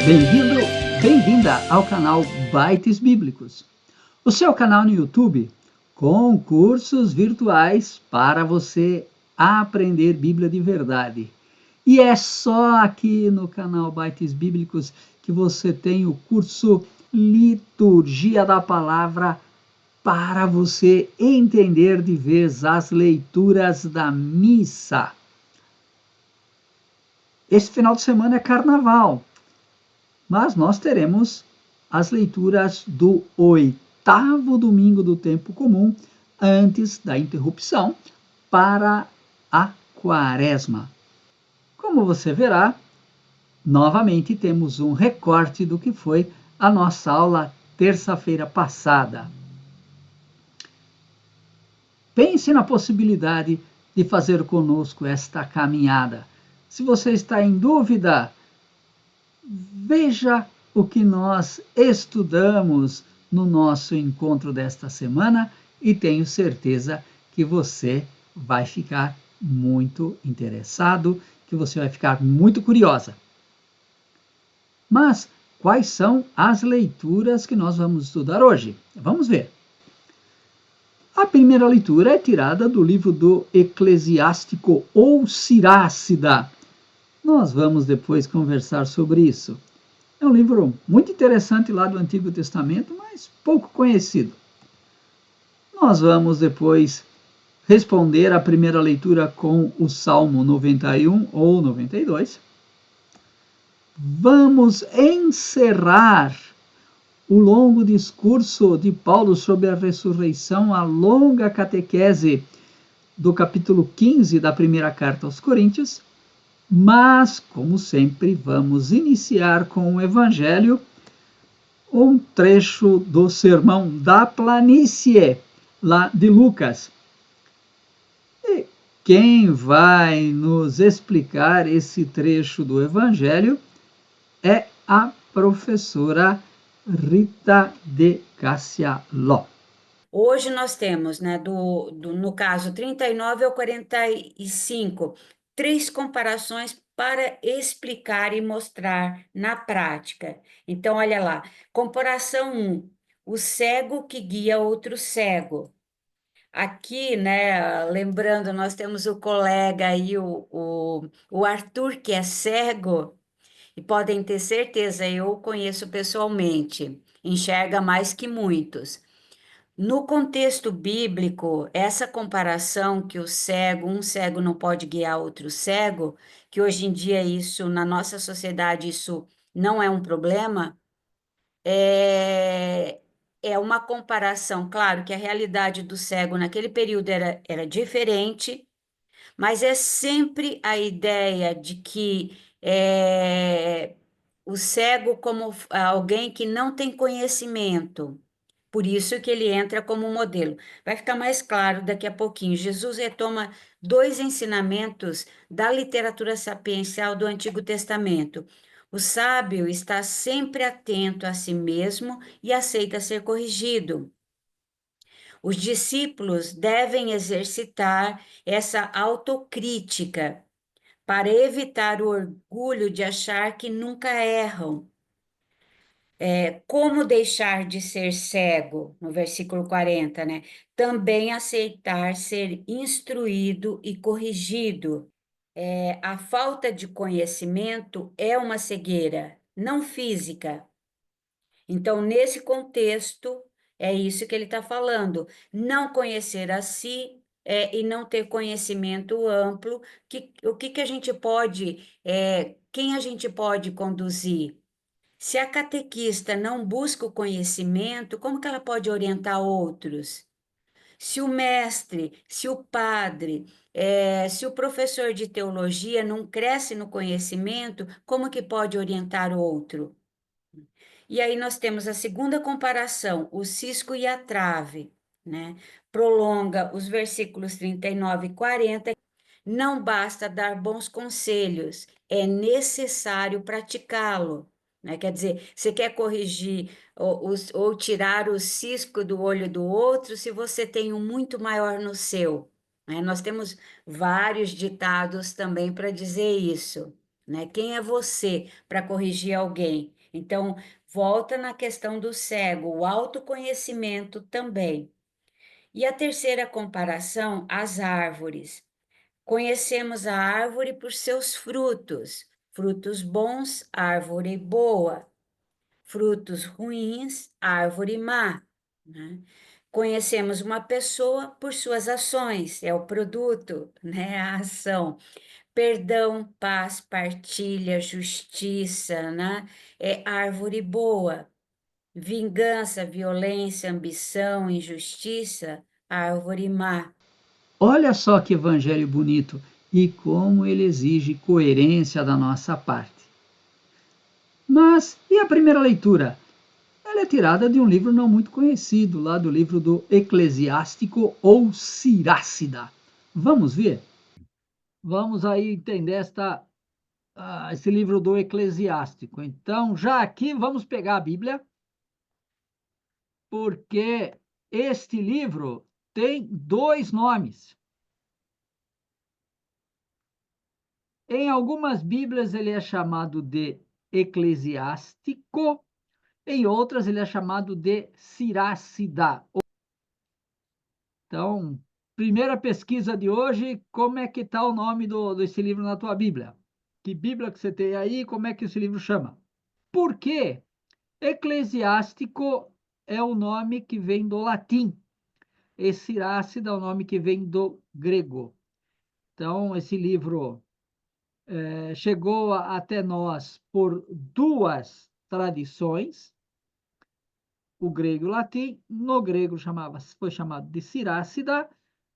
Bem-vindo, bem-vinda ao canal Bytes Bíblicos, o seu canal no YouTube com cursos virtuais para você aprender Bíblia de verdade. E é só aqui no canal Bytes Bíblicos que você tem o curso Liturgia da Palavra para você entender de vez as leituras da missa. Esse final de semana é carnaval, mas nós teremos as leituras do 8º domingo do tempo comum, antes da interrupção, para a quaresma. Como você verá, novamente temos um recorte do que foi a nossa aula terça-feira passada. Pense na possibilidade de fazer conosco esta caminhada. Se você está em dúvida, veja o que nós estudamos no nosso encontro desta semana e tenho certeza que você vai ficar muito interessado, que você vai ficar muito curiosa. Mas quais são as leituras que nós vamos estudar hoje? Vamos ver. A primeira leitura é tirada do livro do Eclesiástico ou Sirácida. Nós vamos depois conversar sobre isso. É um livro muito interessante lá do Antigo Testamento, mas pouco conhecido. Nós vamos depois responder a primeira leitura com o Salmo 91 ou 92. Vamos encerrar o longo discurso de Paulo sobre a ressurreição, a longa catequese do capítulo 15 da primeira carta aos Coríntios. Mas, como sempre, vamos iniciar com o Evangelho, um trecho do Sermão da Planície, lá de Lucas. E quem vai nos explicar esse trecho do Evangelho é a professora Rita de Cássia Ló. Hoje nós temos, né, no caso 39 ao 45, 3 comparações para explicar e mostrar na prática. Então, olha lá, comparação 1, o cego que guia outro cego. Aqui, né, lembrando, nós temos o colega aí, o Arthur, que é cego, e podem ter certeza, eu o conheço pessoalmente, enxerga mais que muitos. No contexto bíblico, essa comparação que um cego não pode guiar outro cego, que hoje em dia isso, na nossa sociedade, isso não é um problema, é uma comparação, claro que a realidade do cego naquele período era diferente, mas é sempre a ideia de que o cego como alguém que não tem conhecimento, por isso que ele entra como modelo. Vai ficar mais claro daqui a pouquinho. Jesus retoma 2 ensinamentos da literatura sapiencial do Antigo Testamento. O sábio está sempre atento a si mesmo e aceita ser corrigido. Os discípulos devem exercitar essa autocrítica para evitar o orgulho de achar que nunca erram. Como deixar de ser cego, no versículo 40, né? Também aceitar ser instruído e corrigido. A falta de conhecimento é uma cegueira, não física. Então, nesse contexto, é isso que ele está falando. Não conhecer a si e não ter conhecimento amplo, o que a gente pode, quem a gente pode conduzir? Se a catequista não busca o conhecimento, como que ela pode orientar outros? Se o mestre, se o padre, se o professor de teologia não cresce no conhecimento, como que pode orientar outro? E aí nós temos a segunda comparação, o cisco e a trave, né? Prolonga os versículos 39 e 40. Não basta dar bons conselhos, é necessário praticá-lo. Né? Quer dizer, você quer corrigir ou tirar o cisco do olho do outro se você tem um muito maior no seu. Né? Nós temos vários ditados também para dizer isso. Né? Quem é você para corrigir alguém? Então, volta na questão do cego, o autoconhecimento também. E a terceira comparação, as árvores. Conhecemos a árvore por seus frutos. Frutos bons, árvore boa. Frutos ruins, árvore má, né? Conhecemos uma pessoa por suas ações, é o produto, né? A ação. Perdão, paz, partilha, justiça, né? É árvore boa. Vingança, violência, ambição, injustiça, árvore má. Olha só que evangelho bonito e como ele exige coerência da nossa parte. Mas e a primeira leitura? Ela é tirada de um livro não muito conhecido, lá do livro do Eclesiástico ou Sirácida. Vamos ver? Vamos aí entender esse livro do Eclesiástico. Então, já aqui vamos pegar a Bíblia, porque este livro tem dois nomes. Em algumas Bíblias ele é chamado de Eclesiástico, em outras ele é chamado de Sirácida. Então, primeira pesquisa de hoje, como é que está o nome desse livro na tua Bíblia? Que Bíblia que você tem aí, como é que esse livro chama? Por quê? Eclesiástico é o nome que vem do latim, e Sirácida é o nome que vem do grego. Então, esse livro chegou até nós por duas tradições, o grego e o latim. No grego foi chamado de Sirácida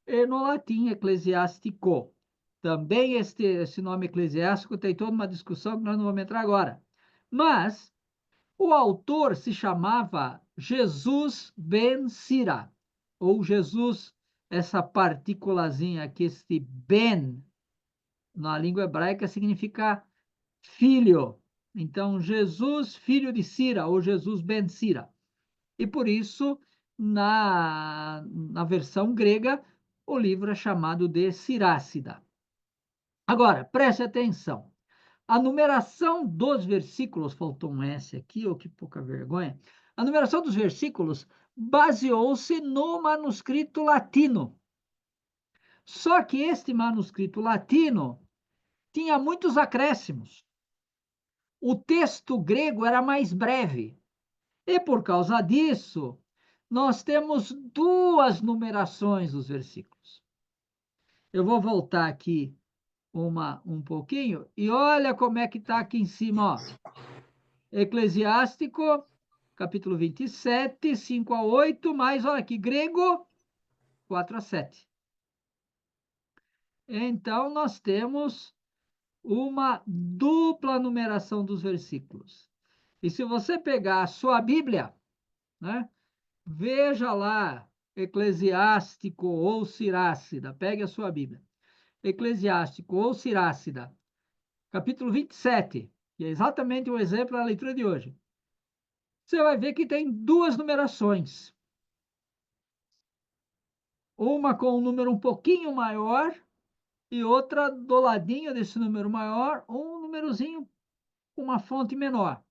e no latim eclesiástico. Também esse nome eclesiástico tem toda uma discussão que nós não vamos entrar agora. Mas o autor se chamava Jesus ben Sira, ou Jesus, essa partículazinha aqui, este ben, na língua hebraica significa filho. Então, Jesus, filho de Sira, ou Jesus ben Sira. E por isso, na versão grega, o livro é chamado de Sirácida. Agora, preste atenção. A numeração dos versículos, faltou um S aqui, oh, que pouca vergonha. A numeração dos versículos baseou-se no manuscrito latino. Só que este manuscrito latino tinha muitos acréscimos. O texto grego era mais breve. E por causa disso, nós temos duas numerações dos versículos. Eu vou voltar aqui um pouquinho e olha como é que está aqui em cima, ó. Eclesiástico, capítulo 27, 5 a 8, mais, olha aqui, grego, 4 a 7. Então, nós temos uma dupla numeração dos versículos. E se você pegar a sua Bíblia, né, veja lá, Eclesiástico ou Sirácida, pegue a sua Bíblia. Eclesiástico ou Sirácida, capítulo 27, que é exatamente o exemplo da leitura de hoje. Você vai ver que tem duas numerações. Uma com um número um pouquinho maior e outra do ladinho desse número maior, um númerozinho com uma fonte menor.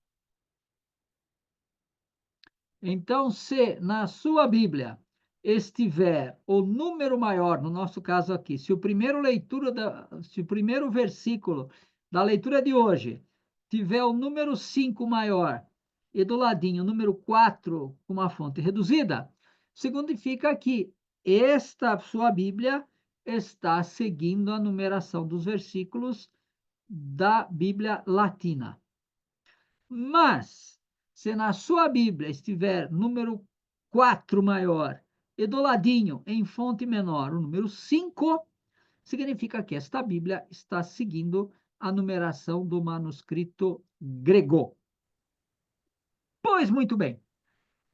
Então, se na sua Bíblia estiver o número maior, no nosso caso aqui, se o primeiro versículo da leitura de hoje tiver o número 5 maior e do ladinho o número 4 com uma fonte reduzida, significa que esta sua Bíblia está seguindo a numeração dos versículos da Bíblia latina. Mas, se na sua Bíblia estiver número 4 maior e do ladinho, em fonte menor, o número 5, significa que esta Bíblia está seguindo a numeração do manuscrito grego. Pois muito bem.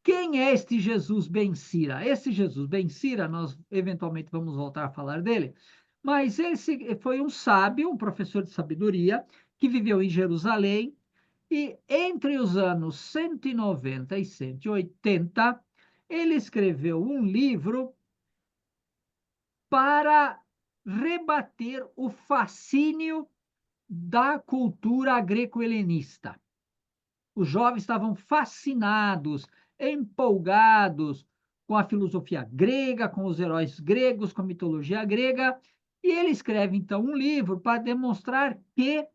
Quem é este Jesus Ben Sira? Esse Jesus Ben Sira, nós eventualmente vamos voltar a falar dele, mas esse foi um sábio, um professor de sabedoria, que viveu em Jerusalém. E entre os anos 190 e 180, ele escreveu um livro para rebater o fascínio da cultura greco-helenista. Os jovens estavam fascinados, empolgados com a filosofia grega, com os heróis gregos, com a mitologia grega, e ele escreve, então, um livro para demonstrar que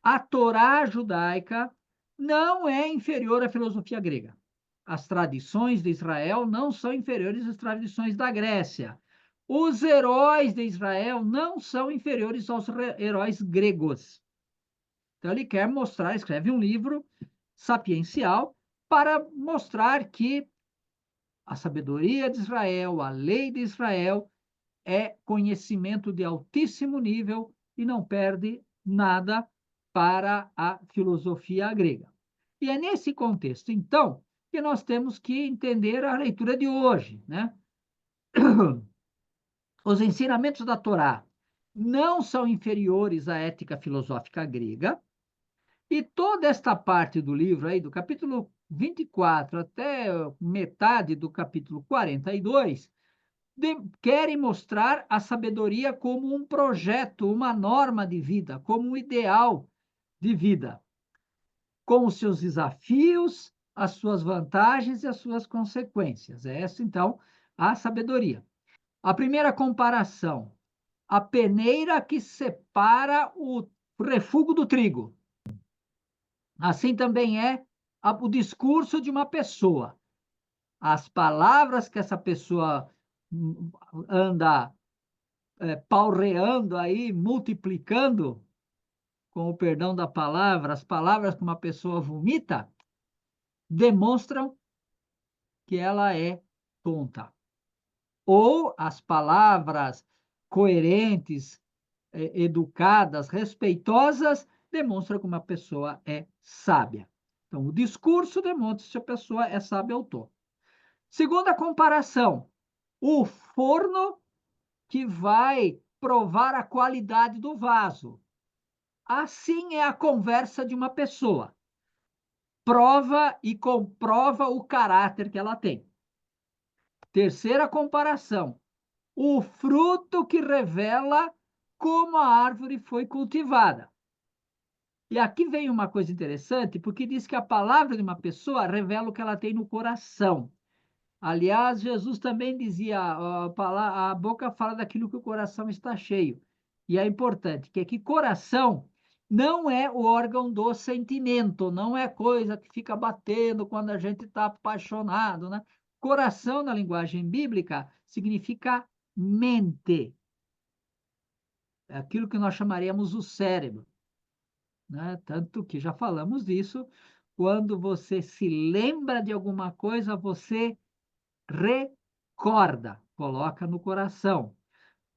a Torá judaica não é inferior à filosofia grega. As tradições de Israel não são inferiores às tradições da Grécia. Os heróis de Israel não são inferiores aos heróis gregos. Então, ele quer mostrar, escreve um livro sapiencial para mostrar que a sabedoria de Israel, a lei de Israel, é conhecimento de altíssimo nível e não perde nada para a filosofia grega. E é nesse contexto, então, que nós temos que entender a leitura de hoje, né? Os ensinamentos da Torá não são inferiores à ética filosófica grega, e toda esta parte do livro aí, do capítulo 24 até metade do capítulo 42, querem mostrar a sabedoria como um projeto, uma norma de vida, como um ideal de vida, com os seus desafios, as suas vantagens e as suas consequências. É essa, então, a sabedoria. A primeira comparação, a peneira que separa o refúgio do trigo. Assim também é o discurso de uma pessoa. As palavras que essa pessoa anda palreando aí, multiplicando, com o perdão da palavra, as palavras que uma pessoa vomita, demonstram que ela é tonta. Ou as palavras coerentes, educadas, respeitosas, demonstram que uma pessoa é sábia. Então, o discurso demonstra se a pessoa é sábia ou tonta. Segunda comparação, o forno que vai provar a qualidade do vaso. Assim é a conversa de uma pessoa. Prova e comprova o caráter que ela tem. Terceira comparação, o fruto que revela como a árvore foi cultivada. E aqui vem uma coisa interessante, porque diz que a palavra de uma pessoa revela o que ela tem no coração. Aliás, Jesus também dizia, a boca fala daquilo que o coração está cheio. E é importante que coração não é o órgão do sentimento, não é coisa que fica batendo quando a gente está apaixonado, né? Coração, na linguagem bíblica, significa mente. É aquilo que nós chamaríamos o cérebro, né? Tanto que já falamos disso, quando você se lembra de alguma coisa, você recorda, coloca no coração.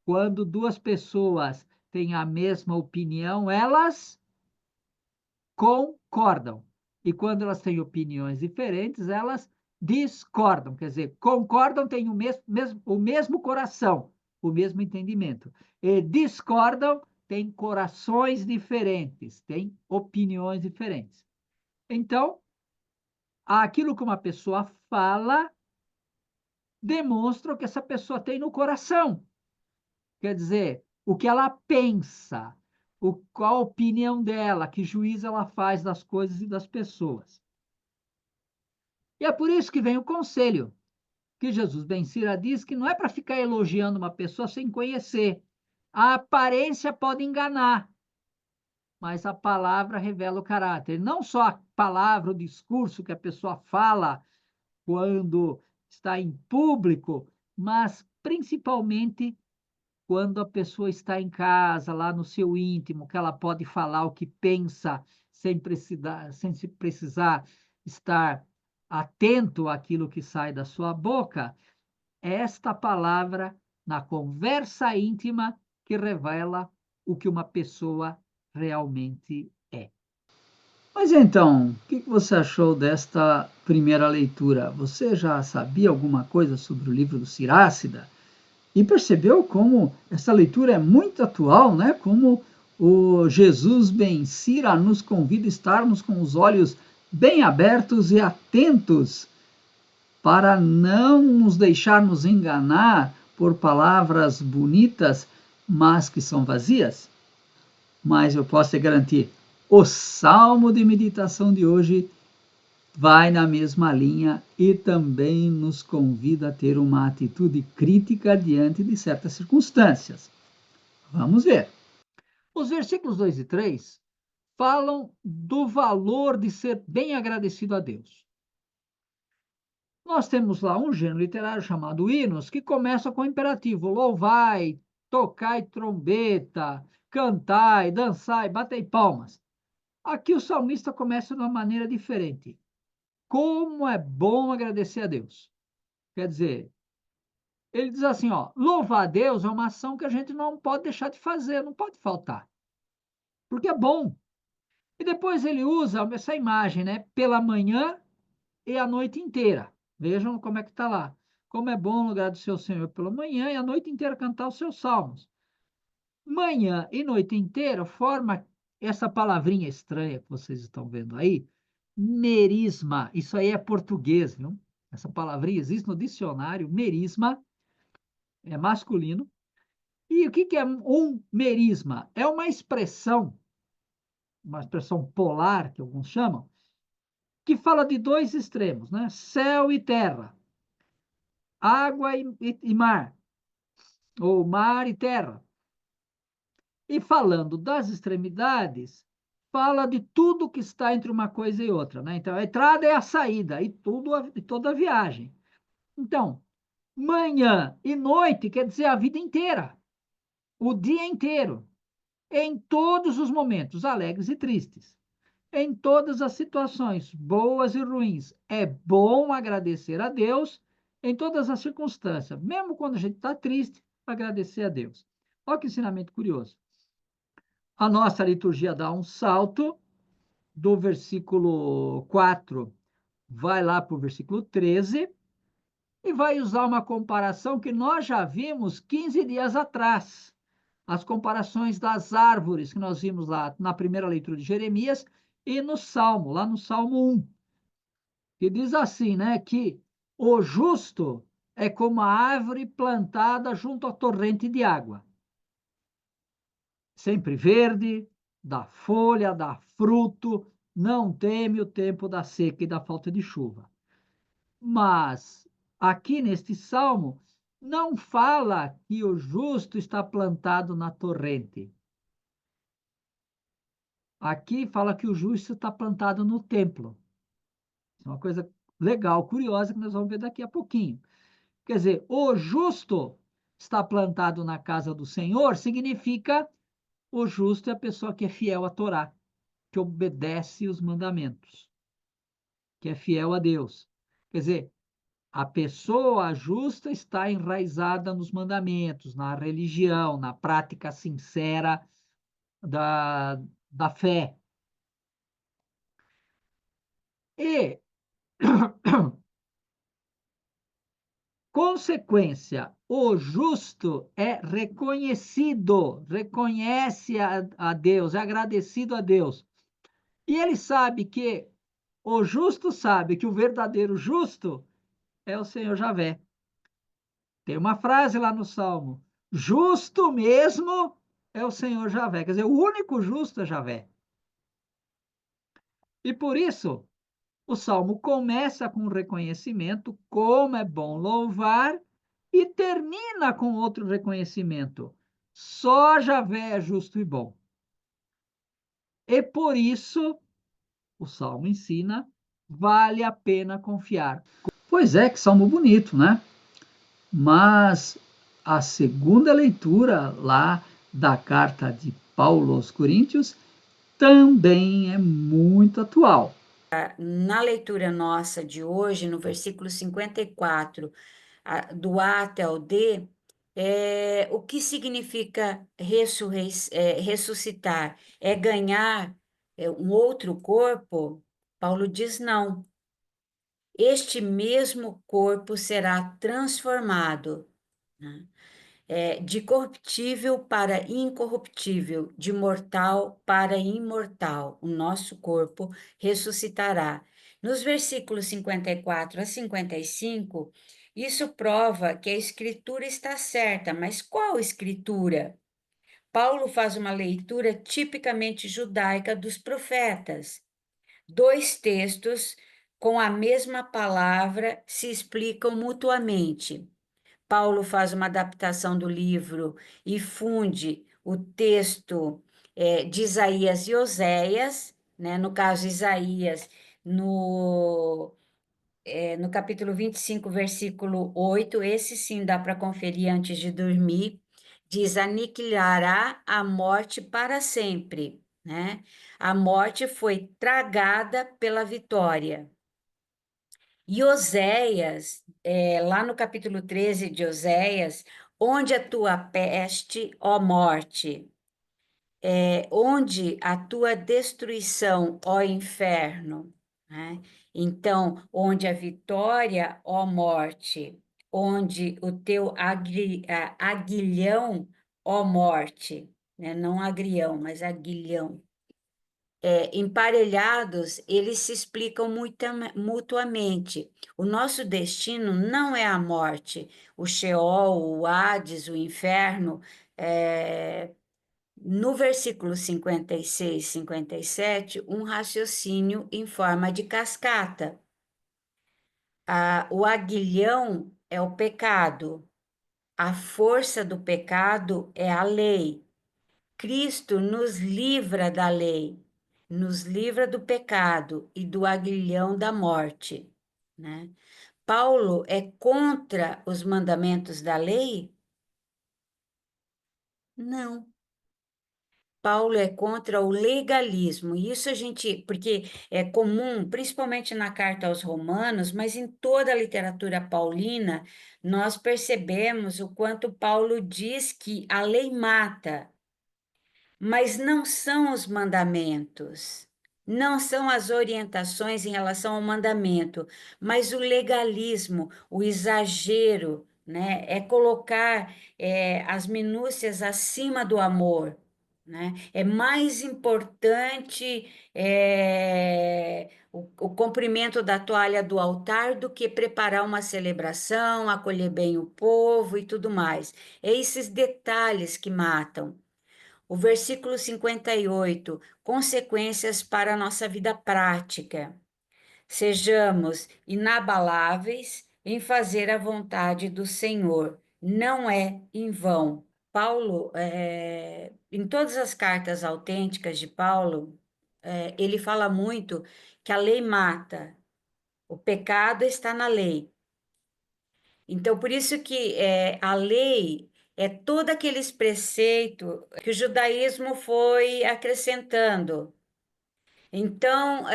Quando duas pessoas têm a mesma opinião, elas concordam. E quando elas têm opiniões diferentes, elas discordam. Quer dizer, concordam, têm o mesmo coração, o mesmo entendimento. E discordam, têm corações diferentes, têm opiniões diferentes. Então, aquilo que uma pessoa fala demonstra o que essa pessoa tem no coração. Quer dizer, o que ela pensa, qual a opinião dela, que juízo ela faz das coisas e das pessoas. E é por isso que vem o conselho, que Jesus Ben-Sira diz que não é para ficar elogiando uma pessoa sem conhecer. A aparência pode enganar, mas a palavra revela o caráter. Não só a palavra, o discurso que a pessoa fala quando está em público, mas principalmente quando a pessoa está em casa, lá no seu íntimo, que ela pode falar o que pensa sem precisar estar atento àquilo que sai da sua boca, é esta palavra na conversa íntima que revela o que uma pessoa realmente é. Mas então, o que você achou desta primeira leitura? Você já sabia alguma coisa sobre o livro do Sirácida? E percebeu como essa leitura é muito atual, né? Como o Jesus Ben-Sira nos convida a estarmos com os olhos bem abertos e atentos para não nos deixarmos enganar por palavras bonitas, mas que são vazias. Mas eu posso te garantir, o salmo de meditação de hoje vai na mesma linha e também nos convida a ter uma atitude crítica diante de certas circunstâncias. Vamos ver. Os versículos 2 e 3 falam do valor de ser bem agradecido a Deus. Nós temos lá um gênero literário chamado hinos, que começa com o imperativo: louvai, tocai trombeta, cantai, dançai, batei palmas. Aqui o salmista começa de uma maneira diferente. Como é bom agradecer a Deus. Quer dizer, ele diz assim, ó, louvar a Deus é uma ação que a gente não pode deixar de fazer, não pode faltar, porque é bom. E depois ele usa essa imagem, né, pela manhã e a noite inteira. Vejam como é que está lá. Como é bom o lugar do seu Senhor pela manhã e a noite inteira cantar os seus salmos. Manhã e noite inteira forma essa palavrinha estranha que vocês estão vendo aí, merisma. Isso aí é português, viu? Essa palavrinha existe no dicionário, merisma, é masculino. E o que é um merisma? É uma expressão polar, que alguns chamam, que fala de dois extremos, né? Céu e terra, água e mar, ou mar e terra. E falando das extremidades, fala de tudo que está entre uma coisa e outra, né? Então, a entrada é a saída e toda a viagem. Então, manhã e noite quer dizer a vida inteira, o dia inteiro, em todos os momentos, alegres e tristes, em todas as situações, boas e ruins. É bom agradecer a Deus em todas as circunstâncias, mesmo quando a gente está triste, agradecer a Deus. Olha que ensinamento curioso. A nossa liturgia dá um salto do versículo 4, vai lá para o versículo 13 e vai usar uma comparação que nós já vimos 15 dias atrás. As comparações das árvores que nós vimos lá na primeira leitura de Jeremias e no Salmo, lá no Salmo 1, que diz assim, né, que o justo é como a árvore plantada junto à torrente de água, sempre verde, dá folha, dá fruto, não teme o tempo da seca e da falta de chuva. Mas aqui neste salmo não fala que o justo está plantado na torrente. Aqui fala que o justo está plantado no templo. É uma coisa legal, curiosa, que nós vamos ver daqui a pouquinho. Quer dizer, o justo está plantado na casa do Senhor, significa o justo é a pessoa que é fiel à Torá, que obedece os mandamentos, que é fiel a Deus. Quer dizer, a pessoa justa está enraizada nos mandamentos, na religião, na prática sincera da fé. E, consequência, o justo é reconhecido, reconhece a Deus, é agradecido a Deus. E ele sabe que, o justo sabe que o verdadeiro justo é o Senhor Javé. Tem uma frase lá no Salmo: justo mesmo é o Senhor Javé. Quer dizer, o único justo é Javé. E por isso, o Salmo começa com um reconhecimento, como é bom louvar, e termina com outro reconhecimento. Só Javé é justo e bom. E por isso, o Salmo ensina, vale a pena confiar. Pois é, que salmo bonito, né? Mas a segunda leitura lá da carta de Paulo aos Coríntios também é muito atual. Na leitura nossa de hoje, no versículo 54, do A até o D, o que significa ressuscitar? É ganhar um outro corpo? Paulo diz não. Este mesmo corpo será transformado, né? De corruptível para incorruptível, de mortal para imortal. O nosso corpo ressuscitará. Nos versículos 54 a 55, isso prova que a escritura está certa, mas qual escritura? Paulo faz uma leitura tipicamente judaica dos profetas. Dois textos com a mesma palavra se explicam mutuamente. Paulo faz uma adaptação do livro e funde o texto de Isaías e Oséias, né? No caso, Isaías, no capítulo 25, versículo 8, esse sim dá para conferir antes de dormir, diz: aniquilará a morte para sempre, né? A morte foi tragada pela vitória. E Oséias, lá no capítulo 13 de Oséias, onde a tua peste, ó morte, onde a tua destruição, ó inferno, né? Então, onde a vitória, ó morte, onde o teu aguilhão, ó morte, né? Não agrião, mas aguilhão. Emparelhados, eles se explicam mutuamente. O nosso destino não é a morte, o Sheol, o Hades, o inferno. No versículo 56, 57, um raciocínio em forma de cascata. O aguilhão é o pecado, a força do pecado é a lei. Cristo nos livra da lei, nos livra do pecado e do aguilhão da morte, né? Paulo é contra os mandamentos da lei? Não. Paulo é contra o legalismo. Isso a gente, porque é comum, principalmente na carta aos Romanos, mas em toda a literatura paulina, nós percebemos o quanto Paulo diz que a lei mata. Mas não são os mandamentos, não são as orientações em relação ao mandamento, mas o legalismo, o exagero, né? É colocar as minúcias acima do amor, né? É mais importante o cumprimento da toalha do altar do que preparar uma celebração, acolher bem o povo e tudo mais. É esses detalhes que matam. O versículo 58, consequências para a nossa vida prática. Sejamos inabaláveis em fazer a vontade do Senhor, não é em vão. Paulo, em todas as cartas autênticas de Paulo, ele fala muito que a lei mata, o pecado está na lei. Então, por isso que a lei é todos aqueles preceitos que o judaísmo foi acrescentando. Então,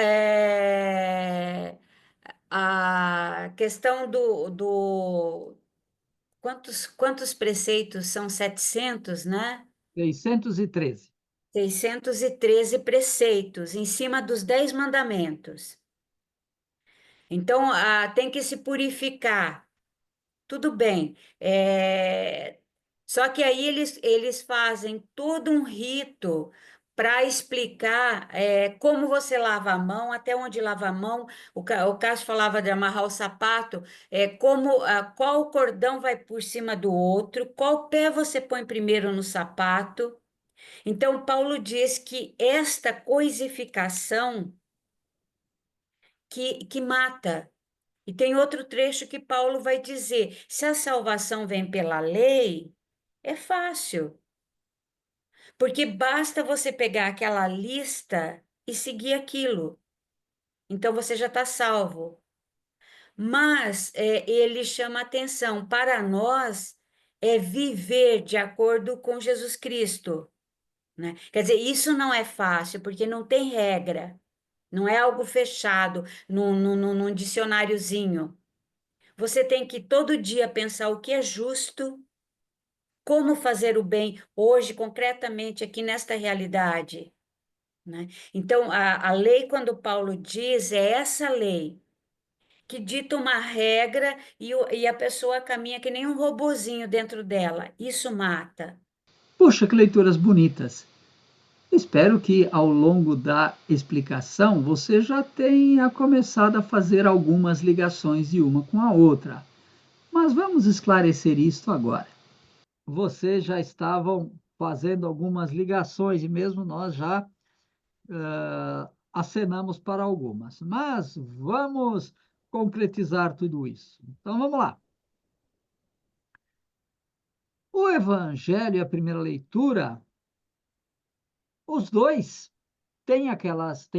a questão quantos preceitos? São 700, né? 613. 613 preceitos em cima dos 10 mandamentos. Então, tem que se purificar. Tudo bem. Só que aí eles fazem todo um rito para explicar como você lava a mão, até onde lava a mão. O Cássio falava de amarrar o sapato, qual cordão vai por cima do outro, qual pé você põe primeiro no sapato. Então, Paulo diz que esta coisificação que mata. E tem outro trecho que Paulo vai dizer: se a salvação vem pela lei, é fácil, porque basta você pegar aquela lista e seguir aquilo. Então você já está salvo. Mas ele chama atenção para nós viver de acordo com Jesus Cristo, né? Quer dizer, isso não é fácil, porque não tem regra, não é algo fechado num dicionáriozinho. Você tem que todo dia pensar o que é justo, como fazer o bem hoje, concretamente, aqui nesta realidade, né? Então, a lei, quando Paulo diz, é essa lei que dita uma regra e a pessoa caminha que nem um robozinho dentro dela. Isso mata. Puxa, que leituras bonitas! Espero que ao longo da explicação você já tenha começado a fazer algumas ligações de uma com a outra. Mas vamos esclarecer isto agora. Vocês já estavam fazendo algumas ligações e mesmo nós já acenamos para algumas, mas vamos concretizar tudo isso. Então vamos lá. O Evangelho e a primeira leitura, os dois tem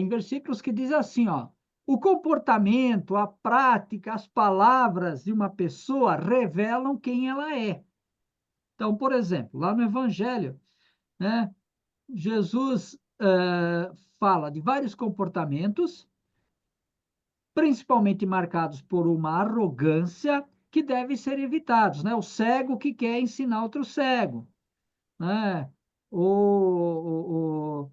versículos que dizem assim, ó, o comportamento, a prática, as palavras de uma pessoa revelam quem ela é. Então, por exemplo, lá no Evangelho, né, Jesus fala de vários comportamentos, principalmente marcados por uma arrogância que deve ser evitados, né? O cego que quer ensinar outro cego, né? O,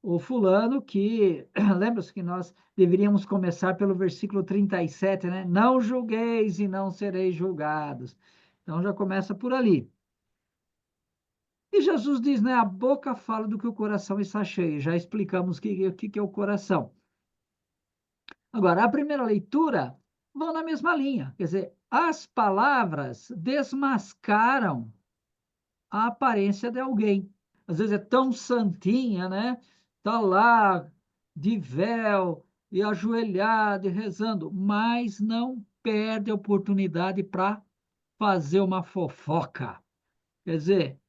o fulano que, lembra-se que nós deveríamos começar pelo versículo 37, né? Não julgueis e não sereis julgados. Então já começa por ali. E Jesus diz, né? A boca fala do que o coração está cheio. Já explicamos o que é o coração. Agora, a primeira leitura vão na mesma linha. Quer dizer, as palavras desmascaram a aparência de alguém. Às vezes é tão santinha, né? Tá lá de véu e ajoelhada e rezando, mas não perde a oportunidade para fazer uma fofoca. Quer dizer,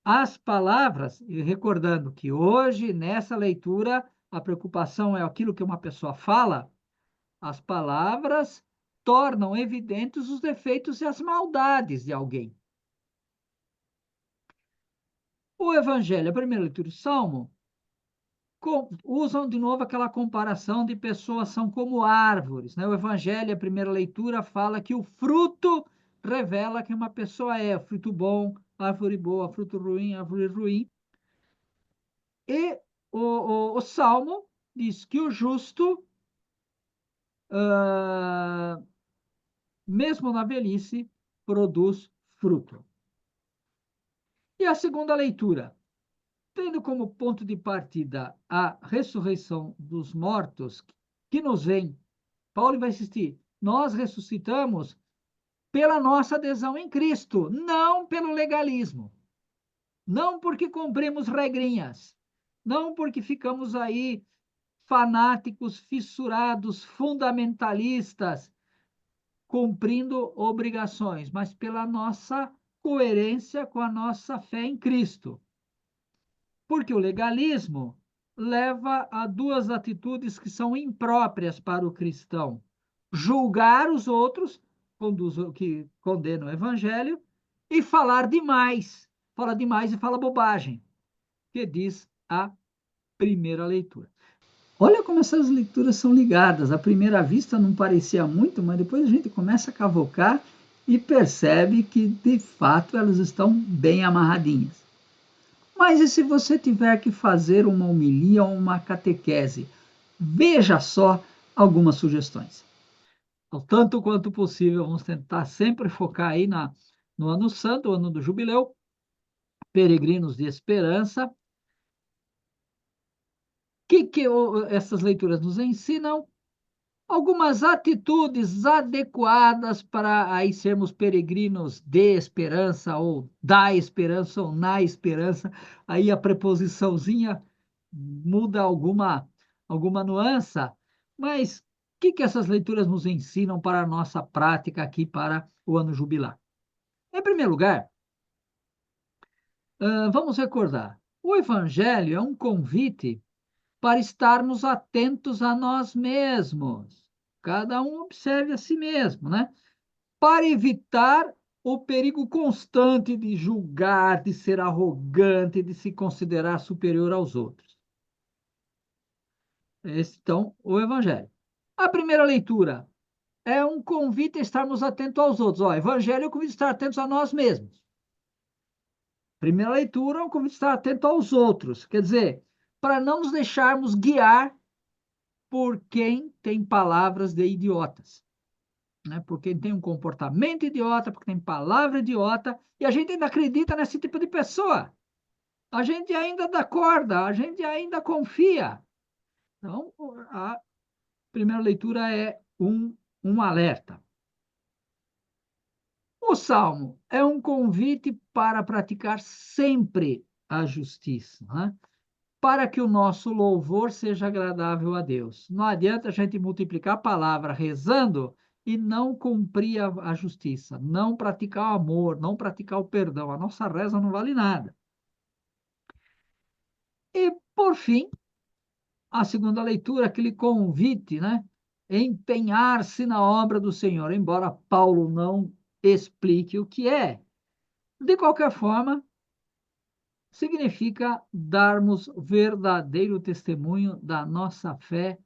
as palavras, e recordando que hoje, nessa leitura, a preocupação é aquilo que uma pessoa fala, as palavras tornam evidentes os defeitos e as maldades de alguém. O Evangelho, a primeira leitura do Salmo, usam de novo aquela comparação de pessoas são como árvores, né? O Evangelho, a primeira leitura, fala que o fruto revela que uma pessoa é fruto bom, árvore boa, fruto ruim, árvore ruim. E o Salmo diz que o justo, ah, mesmo na velhice, produz fruto. E a segunda leitura, tendo como ponto de partida a ressurreição dos mortos, que nos vem, Paulo vai insistir, nós ressuscitamos pela nossa adesão em Cristo, não pelo legalismo, não porque cumprimos regrinhas, não porque ficamos aí fanáticos, fissurados, fundamentalistas, cumprindo obrigações, mas pela nossa coerência com a nossa fé em Cristo. Porque o legalismo leva a duas atitudes que são impróprias para o cristão: julgar os outros, que condena o evangelho, e falar demais. Fala demais e fala bobagem, que diz a primeira leitura. Olha como essas leituras são ligadas. À primeira vista não parecia muito, mas depois a gente começa a cavocar e percebe que, de fato, elas estão bem amarradinhas. Mas e se você tiver que fazer uma homilia ou uma catequese? Veja só algumas sugestões. Então, tanto quanto possível, vamos tentar sempre focar aí no Ano Santo, o ano do Jubileu, peregrinos de esperança. O que essas leituras nos ensinam? Algumas atitudes adequadas para aí sermos peregrinos de esperança, ou da esperança, ou na esperança. Aí a preposiçãozinha muda alguma nuance, mas o que essas leituras nos ensinam para a nossa prática aqui para o ano jubilar? Em primeiro lugar, vamos recordar, o Evangelho é um convite para estarmos atentos a nós mesmos. Cada um observe a si mesmo, né? Para evitar o perigo constante de julgar, de ser arrogante, de se considerar superior aos outros. Então, o Evangelho. A primeira leitura é um convite a estarmos atentos aos outros. O Evangelho é um convite a estar atentos a nós mesmos. Primeira leitura é um convite a estar atento aos outros. Quer dizer, para não nos deixarmos guiar por quem tem palavras de idiotas, né? Por quem tem um comportamento idiota, porque tem palavra idiota, e a gente ainda acredita nesse tipo de pessoa. A gente ainda dá corda, a gente ainda confia. Então, a primeira leitura é um alerta. O Salmo é um convite para praticar sempre a justiça, né? para que o nosso louvor seja agradável a Deus. Não adianta a gente multiplicar a palavra rezando e não cumprir a justiça, não praticar o amor, não praticar o perdão. A nossa reza não vale nada. E, por fim, a segunda leitura, aquele convite, né? Empenhar-se na obra do Senhor, embora Paulo não explique o que é. De qualquer forma, significa darmos verdadeiro testemunho da nossa fé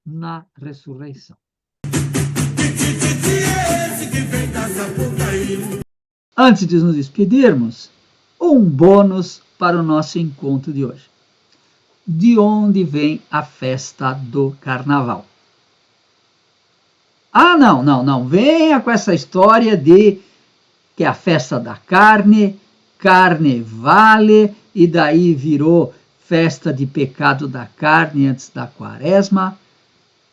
na ressurreição. Antes de nos despedirmos, um bônus para o nosso encontro de hoje. De onde vem a festa do carnaval? Ah, não venha com essa história de que é a festa da carne, carnevale, e daí virou festa de pecado da carne antes da quaresma.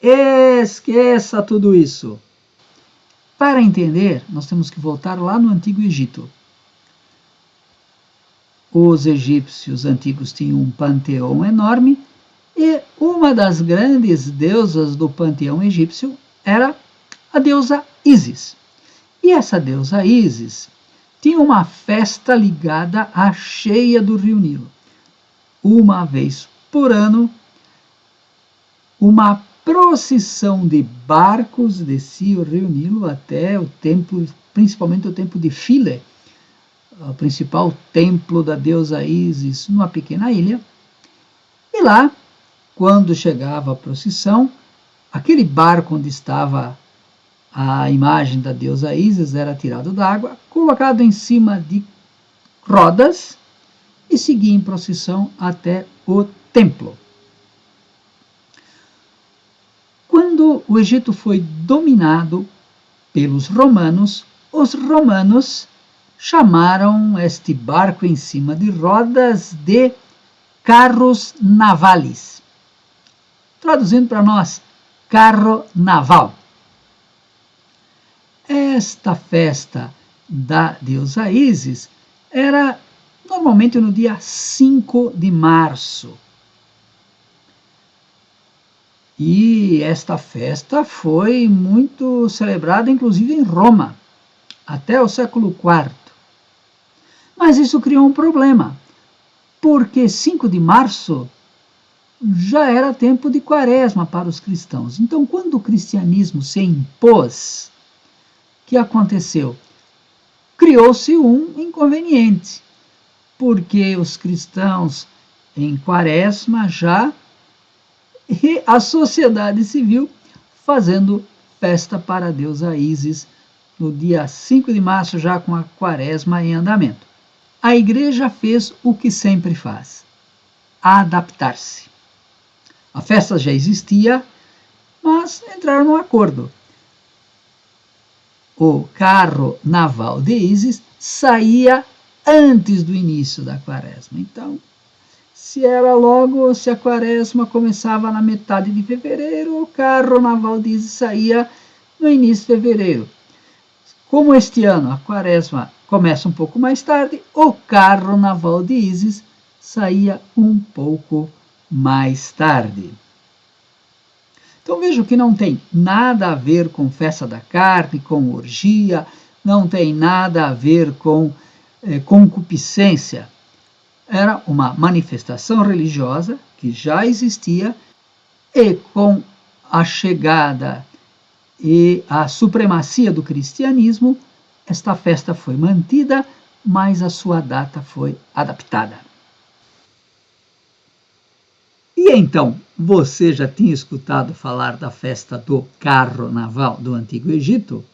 Esqueça tudo isso. Para entender, nós temos que voltar lá no Antigo Egito. Os egípcios antigos tinham um panteão enorme e uma das grandes deusas do panteão egípcio era a deusa Ísis. E essa deusa Ísis tinha uma festa ligada à cheia do Rio Nilo. Uma vez por ano, uma procissão de barcos descia o Rio Nilo até o templo, principalmente o templo de Philae, o principal templo da deusa Ísis, numa pequena ilha. E lá, quando chegava a procissão, aquele barco onde estava a imagem da deusa Ísis era tirado d'água, colocado em cima de rodas e seguia em procissão até o templo. Quando o Egito foi dominado pelos romanos, os romanos chamaram este barco em cima de rodas de carros navales. Traduzindo para nós, carro naval. Esta festa da deusa Ísis era normalmente no dia 5 de março. E esta festa foi muito celebrada, inclusive em Roma, até o século IV. Mas isso criou um problema, porque 5 de março já era tempo de quaresma para os cristãos. Então, quando o cristianismo se impôs, o que aconteceu? Criou-se um inconveniente, porque os cristãos em quaresma já e a sociedade civil fazendo festa para a deusa Ísis no dia 5 de março, já com a quaresma em andamento. A igreja fez o que sempre faz: adaptar-se. A festa já existia, mas entraram num acordo. O carro naval de Ísis saía antes do início da quaresma. Então, se a quaresma começava na metade de fevereiro, o carro naval de Ísis saía no início de fevereiro. Como este ano a quaresma começa um pouco mais tarde, o carro naval de Ísis saía um pouco mais tarde. Então vejo que não tem nada a ver com festa da carne, com orgia, não tem nada a ver com concupiscência. Era uma manifestação religiosa que já existia e com a chegada e a supremacia do cristianismo, esta festa foi mantida, mas a sua data foi adaptada. E então, você já tinha escutado falar da festa do carro naval do Antigo Egito?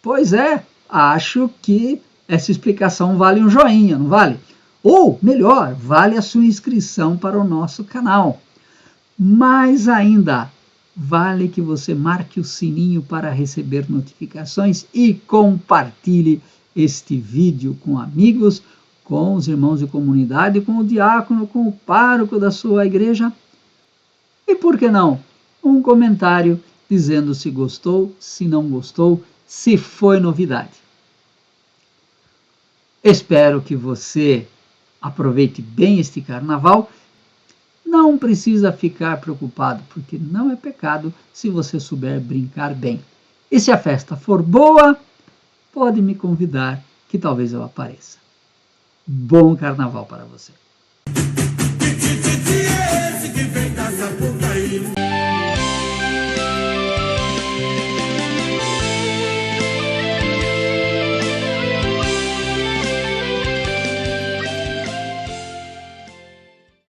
Pois é, acho que essa explicação vale um joinha, não vale? Ou, melhor, vale a sua inscrição para o nosso canal. Mais ainda, vale que você marque o sininho para receber notificações e compartilhe este vídeo com amigos, com os irmãos de comunidade, com o diácono, com o pároco da sua igreja. E por que não, um comentário dizendo se gostou, se não gostou, se foi novidade. Espero que você aproveite bem este carnaval. Não precisa ficar preocupado, porque não é pecado se você souber brincar bem. E se a festa for boa, pode me convidar, que talvez eu apareça. Bom carnaval para você!